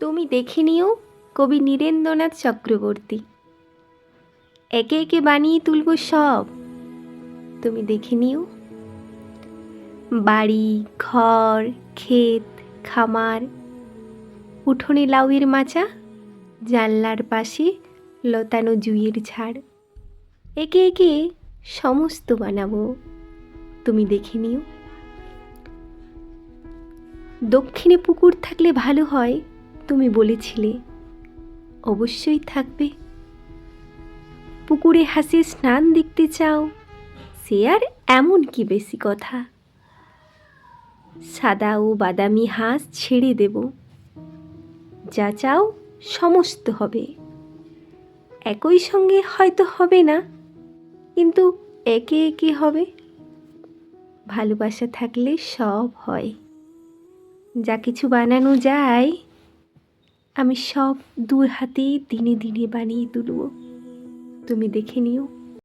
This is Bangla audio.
তুমি দেখে নিও কবি নীরেন্দ্রনাথ চক্রবর্তী। একে একে বানিয়ে তুলব সব, তুমি দেখে নিও। বাড়ি, ঘর, ক্ষেত, খামার, উঠোনে লাউয়ের মাচা, জানলার পাশে লতানো জুঁইয়ের ঝাড়, একে একে সমস্ত বানাবো, তুমি দেখে নিও। দক্ষিণে পুকুর থাকলে ভালো হয়, তুমি বলেছিলে, অবশ্যই থাকবে। পুকুরে হাসি স্নান দেখতে চাও, সে আর এমন কি বেশি কথা। সাদা ও বাদামি হাঁস ছেড়ে দেব, যা চাও সমস্ত হবে। একই সঙ্গে হয়তো হবে না, কিন্তু একে একে হবে। ভালোবাসা থাকলে সব হয়। যা কিছু বানানো যায় আমি সব 2 হাতে দিনে দিনে বানিয়ে তুলব, তুমি দেখে নিও।